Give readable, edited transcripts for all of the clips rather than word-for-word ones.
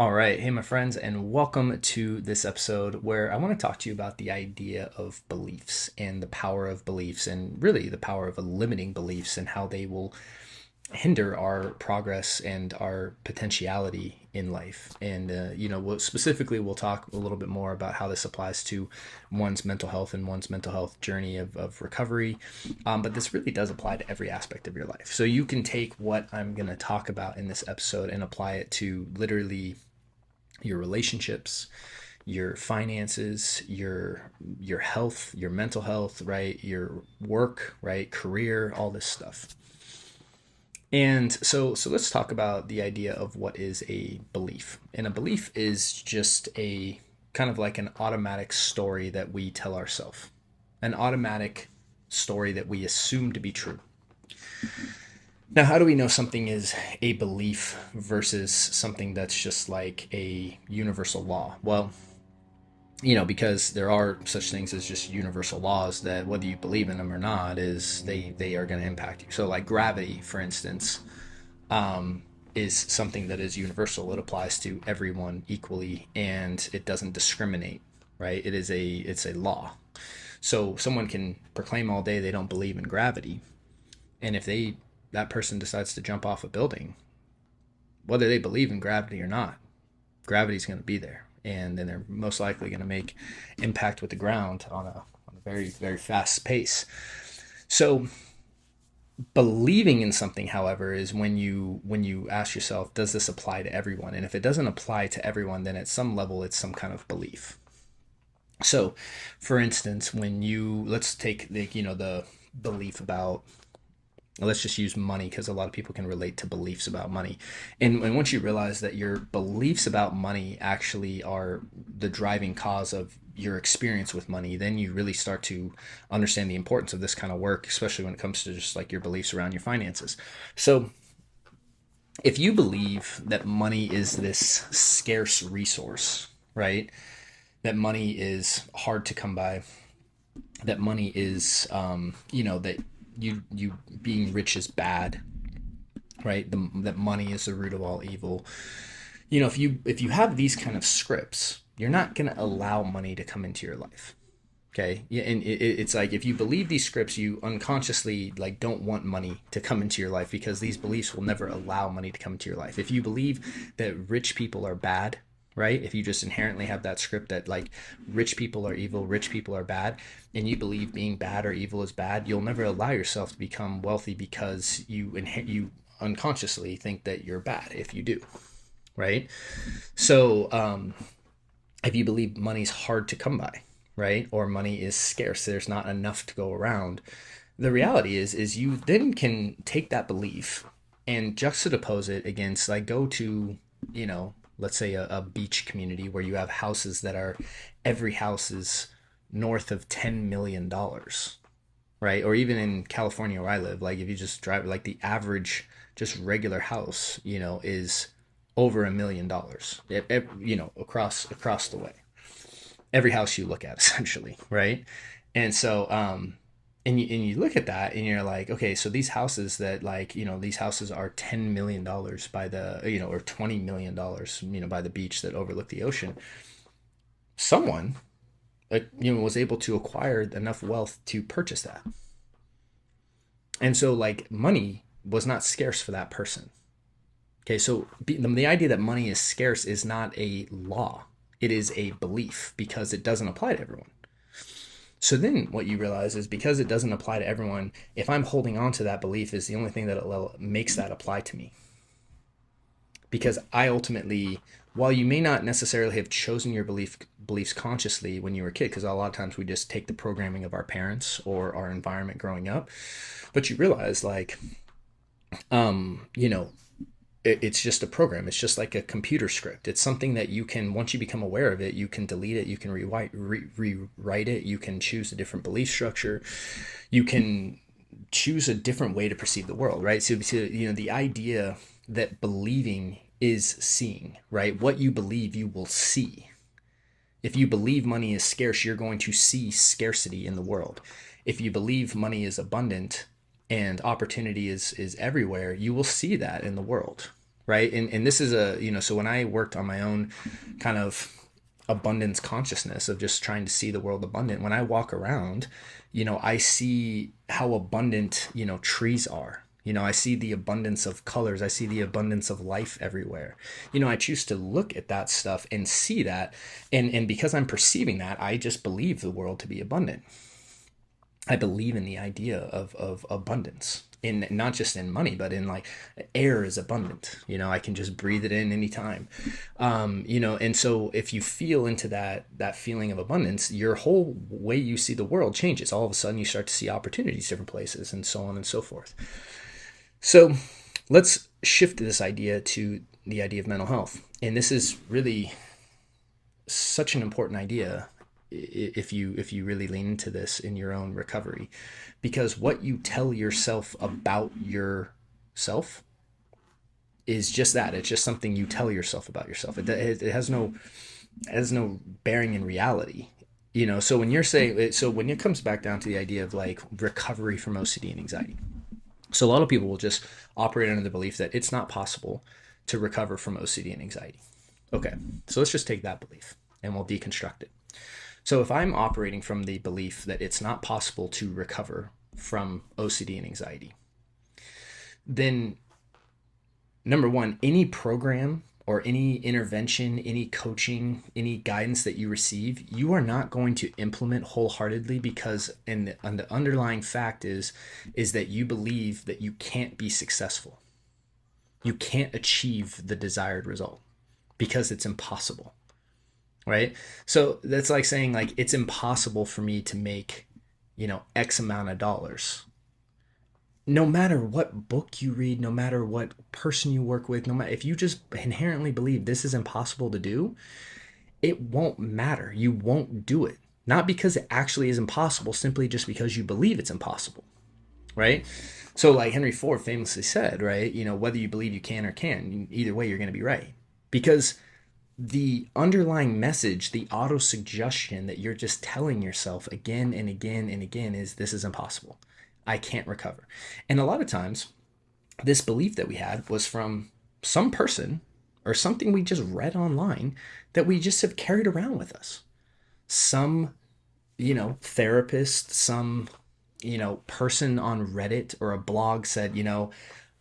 All right. Hey, my friends, and welcome to this episode where I want to talk to you about the idea of beliefs and the power of beliefs, and really the power of limiting beliefs and how they will hinder our progress and our potentiality in life. And, specifically, we'll talk a little bit more about how this applies to one's mental health and one's mental health journey of recovery. But this really does apply to every aspect of your life. So you can take what I'm going to talk about in this episode and apply it to literally your relationships, your finances, your health, your mental health, right? Your work, right? Career, all this stuff. And so let's talk about the idea of what is a belief. And a belief is just a kind of like an automatic story that we tell ourselves. An automatic story that we assume to be true. Now, how do we know something is a belief versus something that's just like a universal law? Well, because there are such things as just universal laws that whether you believe in them or not is they are going to impact you. So like gravity, for instance, is something that is universal. It applies to everyone equally and it doesn't discriminate, right? It's a law. So someone can proclaim all day they don't believe in gravity, and if that person decides to jump off a building, whether they believe in gravity or not, gravity's going to be there, and then they're most likely going to make impact with the ground on a very very fast pace. So believing in something, however, is when you ask yourself, does this apply to everyone? And if it doesn't apply to everyone, then at some level it's some kind of belief. So for instance, when you let's take the belief about, let's just use money because a lot of people can relate to beliefs about money. And once you realize that your beliefs about money actually are the driving cause of your experience with money, then you really start to understand the importance of this kind of work, especially when it comes to just like your beliefs around your finances. So if you believe that money is this scarce resource, right? That money is hard to come by, that money is, that you being rich is bad, right? That money is the root of all evil. If you have these kind of scripts, you're not going to allow money to come into your life. Okay, yeah, and it's like if you believe these scripts, you unconsciously like don't want money to come into your life because these beliefs will never allow money to come into your life. If you believe that rich people are bad, right? If you just inherently have that script that like rich people are evil, rich people are bad, and you believe being bad or evil is bad, you'll never allow yourself to become wealthy because you unconsciously think that you're bad if you do, right? So if you believe money's hard to come by, right, or money is scarce, there's not enough to go around, the reality is you then can take that belief and juxtapose it against, like, go to, let's say a beach community where you have houses that are, every house is north of $10 million, right? Or even in California where I live, like if you just drive, like the average just regular house, is over $1 million, across the way. Every house you look at, essentially, right? And so, and you look at that and you're like, okay, so these houses that, like, these houses are $10 million by the, or $20 million, by the beach that overlook the ocean. Someone, was able to acquire enough wealth to purchase that. And so, like, money was not scarce for that person. Okay, so the idea that money is scarce is not a law. It is a belief because it doesn't apply to everyone. So then what you realize is, because it doesn't apply to everyone, if I'm holding on to that belief, is the only thing that makes that apply to me. Because I ultimately, while you may not necessarily have chosen your beliefs consciously when you were a kid, because a lot of times we just take the programming of our parents or our environment growing up, but you realize, like, it's just a program. It's just like a computer script. It's something that you can, once you become aware of it, you can delete it, you can rewrite it, you can choose a different belief structure, you can choose a different way to perceive the world, right? So the idea that believing is seeing, right? What you believe, you will see. If you believe money is scarce, you're going to see scarcity in the world. If you believe money is abundant and opportunity is everywhere, you will see that in the world, right? And this is so when I worked on my own kind of abundance consciousness of just trying to see the world abundant, when I walk around, I see how abundant, trees are. I see the abundance of colors. I see the abundance of life everywhere. I choose to look at that stuff and see that. And because I'm perceiving that, I just believe the world to be abundant. I believe in the idea of abundance, in not just in money, but in like air is abundant. I can just breathe it in anytime. And so if you feel into that feeling of abundance, your whole way you see the world changes. All of a sudden you start to see opportunities different places, and so on and so forth. So let's shift this idea to the idea of mental health. And this is really such an important idea if you really lean into this in your own recovery, because what you tell yourself about yourself is just that. It's just something you tell yourself about yourself. It has no bearing in reality. So when when it comes back down to the idea of like recovery from OCD and anxiety, so a lot of people will just operate under the belief that it's not possible to recover from OCD and anxiety. Okay, so let's just take that belief and we'll deconstruct it. So if I'm operating from the belief that it's not possible to recover from OCD and anxiety, then number one, any program or any intervention, any coaching, any guidance that you receive, you are not going to implement wholeheartedly, because the underlying fact is that you believe that you can't be successful. You can't achieve the desired result because it's impossible. Right? So that's like saying like it's impossible for me to make, X amount of dollars. No matter what book you read, no matter what person you work with, no matter if you just inherently believe this is impossible to do, it won't matter. You won't do it. Not because it actually is impossible, simply just because you believe it's impossible. Right? So like Henry Ford famously said, right, whether you believe you can or can't, either way you're going to be right. Because the underlying message, the auto-suggestion that you're just telling yourself again and again and again is this is impossible. I can't recover. And a lot of times, this belief that we had was from some person or something we just read online that we just have carried around with us. Some, therapist, some, person on Reddit or a blog said,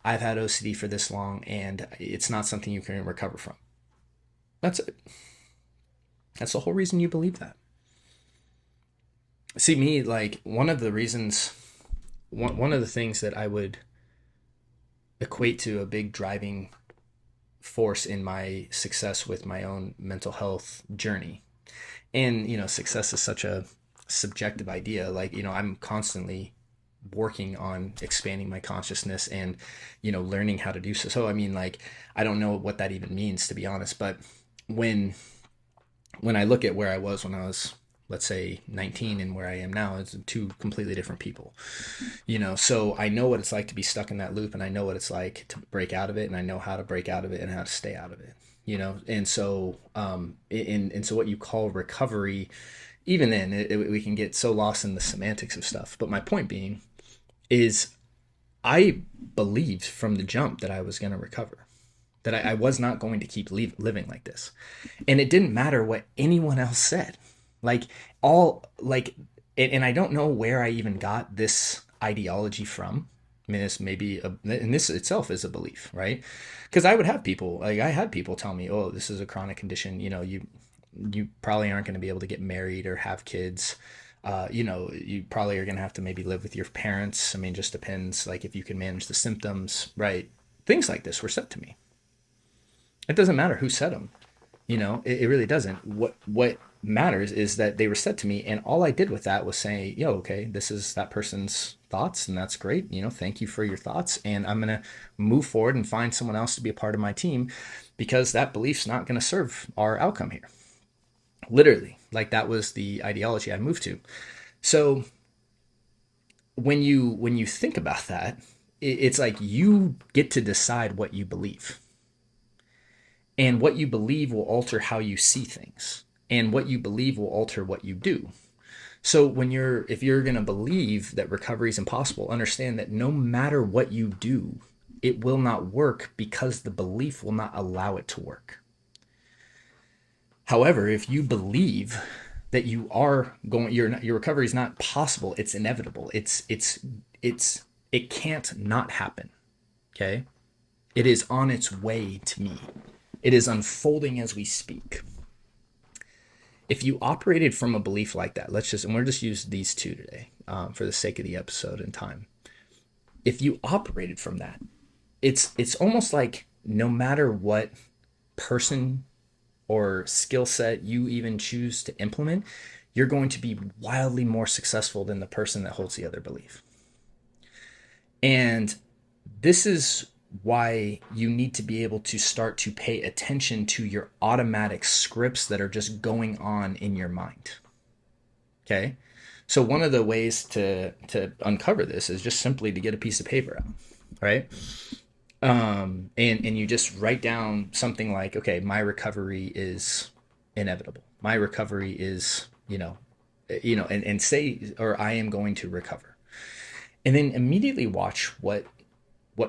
I've had OCD for this long and it's not something you can recover from. That's it. That's the whole reason you believe that. See, me, like, one of the things that I would equate to a big driving force in my success with my own mental health journey. And, success is such a subjective idea. Like, I'm constantly working on expanding my consciousness and, learning how to do so. So, I mean, like, I don't know what that even means, to be honest, but when I look at where I was when I was, let's say, 19 and where I am now, it's two completely different people, so I know what it's like to be stuck in that loop, and I know what it's like to break out of it, and I know how to break out of it and how to stay out of it, and so so what you call recovery, even then we can get so lost in the semantics of stuff. But my point being is I believed from the jump that I was going to recover, that I was not going to keep living like this. And it didn't matter what anyone else said. And I don't know where I even got this ideology from. I mean, and this itself is a belief, right? Because I had people tell me, oh, this is a chronic condition. You probably aren't going to be able to get married or have kids. You probably are going to have to maybe live with your parents. I mean, just depends, like, if you can manage the symptoms, right? Things like this were said to me. It doesn't matter who said them, it really doesn't. What matters is that they were said to me, and all I did with that was say, okay, this is that person's thoughts, and that's great. Thank you for your thoughts, and I'm going to move forward and find someone else to be a part of my team, because that belief's not going to serve our outcome here. Literally, like, that was the ideology I moved to. So when you think about that, it's like you get to decide what you believe. And what you believe will alter how you see things. And what you believe will alter what you do. So if you're going to believe that recovery is impossible, understand that no matter what you do, it will not work because the belief will not allow it to work. However, if you believe that you are going, your recovery is not possible, it's inevitable. It can't not happen. Okay, it is on its way to me. It is unfolding as we speak. If you operated from a belief like that, and we'll just use these two today for the sake of the episode and time. If you operated from that, it's almost like no matter what person or skill set you even choose to implement, you're going to be wildly more successful than the person that holds the other belief. And this is why you need to be able to start to pay attention to your automatic scripts that are just going on in your mind. Okay? So one of the ways to uncover this is just simply to get a piece of paper out, right? And you just write down something like, okay, my recovery is inevitable. My recovery is, and say, or I am going to recover. And then immediately watch what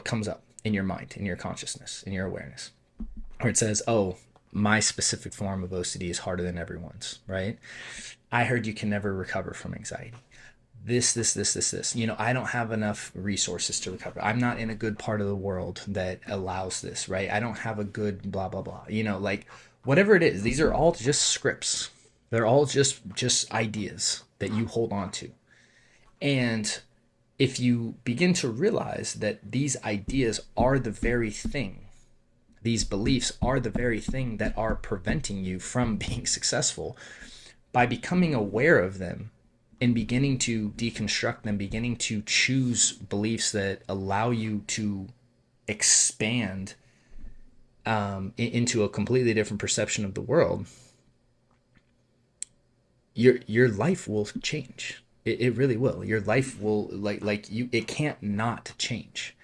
comes up in your mind, in your consciousness, in your awareness, where it says, oh, my specific form of OCD is harder than everyone's, right? I heard you can never recover from anxiety. This. I don't have enough resources to recover. I'm not in a good part of the world that allows this, right? I don't have a good blah, blah, blah. Like whatever it is, these are all just scripts. They're all just ideas that you hold on to. And if you begin to realize that these ideas are the very thing, these beliefs are the very thing that are preventing you from being successful, by becoming aware of them and beginning to deconstruct them, beginning to choose beliefs that allow you to expand into a completely different perception of the world, your life will change. It really will. Your life will it can't not change.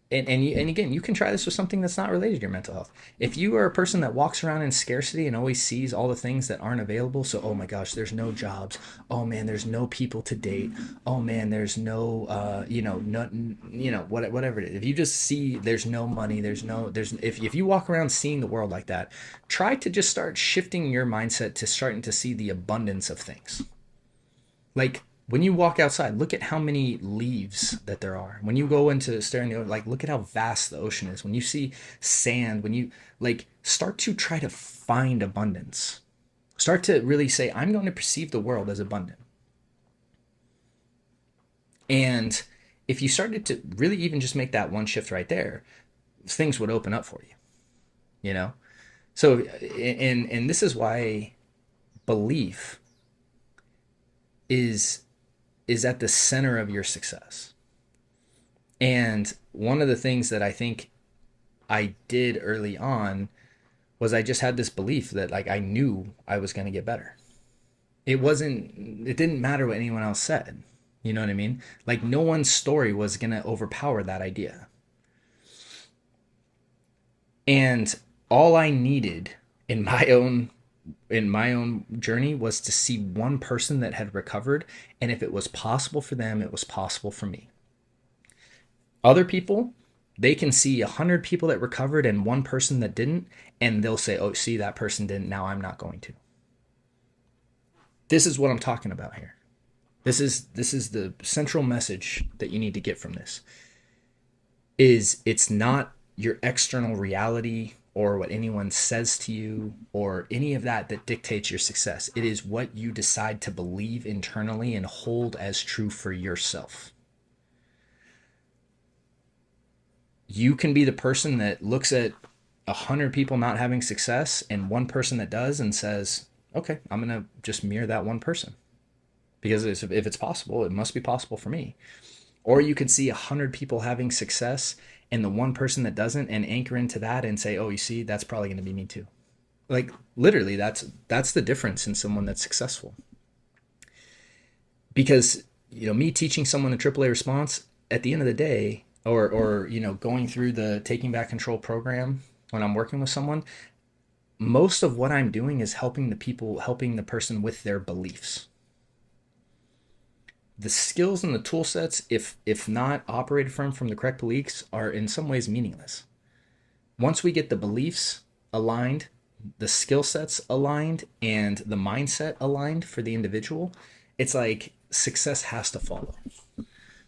And again, you can try this with something that's not related to your mental health. If you are a person that walks around in scarcity and always sees all the things that aren't available, so oh my gosh, there's no jobs. Oh man, there's no people to date. Oh man, there's no whatever it is. If you just see there's no money, if you walk around seeing the world like that, try to just start shifting your mindset to starting to see the abundance of things. Like when you walk outside, look at how many leaves that there are. When you go into staring the ocean, look at how vast the ocean is. When you see sand, when you start to try to find abundance, start to really say, I'm going to perceive the world as abundant. And if you started to really even just make that one shift right there, things would open up for you, So, and this is why belief is at the center of your success. And one of the things that I think I did early on was I just had this belief that I knew I was going to get better. It didn't matter what anyone else said. You know what I mean? No one's story was going to overpower that idea. And all I needed in my own journey was to see one person that had recovered, and if it was possible for them, it was possible for me. Other people, they can see 100 people that recovered and one person that didn't, and they'll say, oh, see, that person didn't, now I'm not going to. This is what I'm talking about here. This is the central message that you need to get from this. It's not your external reality or what anyone says to you or any of that dictates your success. It is what you decide to believe internally and hold as true for yourself. You can be the person that looks at 100 people not having success and one person that does and says, okay, I'm going to just mirror that one person. Because if it's possible, it must be possible for me. Or you could see 100 people having success and the one person that doesn't, and anchor into that and say, oh, you see, that's probably going to be me too. Literally, that's the difference in someone that's successful. Because, me teaching someone a AAA response at the end of the day, or going through the Taking Back Control program when I'm working with someone, most of what I'm doing is helping the person with their beliefs. the skills and the tool sets, if not operated from the correct beliefs, are in some ways meaningless. Once we get the beliefs aligned, the skill sets aligned, and the mindset aligned for the individual, it's like success has to follow.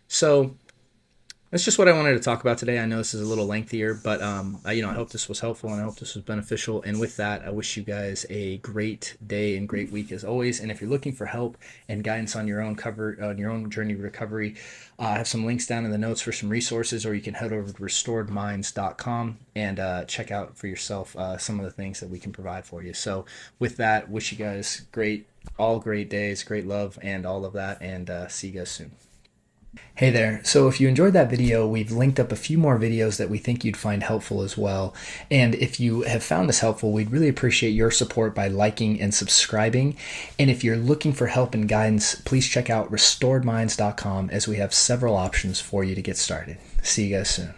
So that's just what I wanted to talk about today. I know this is a little lengthier, but I hope this was helpful and I hope this was beneficial. And with that, I wish you guys a great day and great week as always. And if you're looking for help and guidance on your own journey to recovery, I have some links down in the notes for some resources, or you can head over to restoredminds.com and check out for yourself some of the things that we can provide for you. So with that, wish you guys all great days, great love, and all of that, and see you guys soon. Hey there. So if you enjoyed that video, we've linked up a few more videos that we think you'd find helpful as well. And if you have found this helpful, we'd really appreciate your support by liking and subscribing. And if you're looking for help and guidance, please check out restoredminds.com, as we have several options for you to get started. See you guys soon.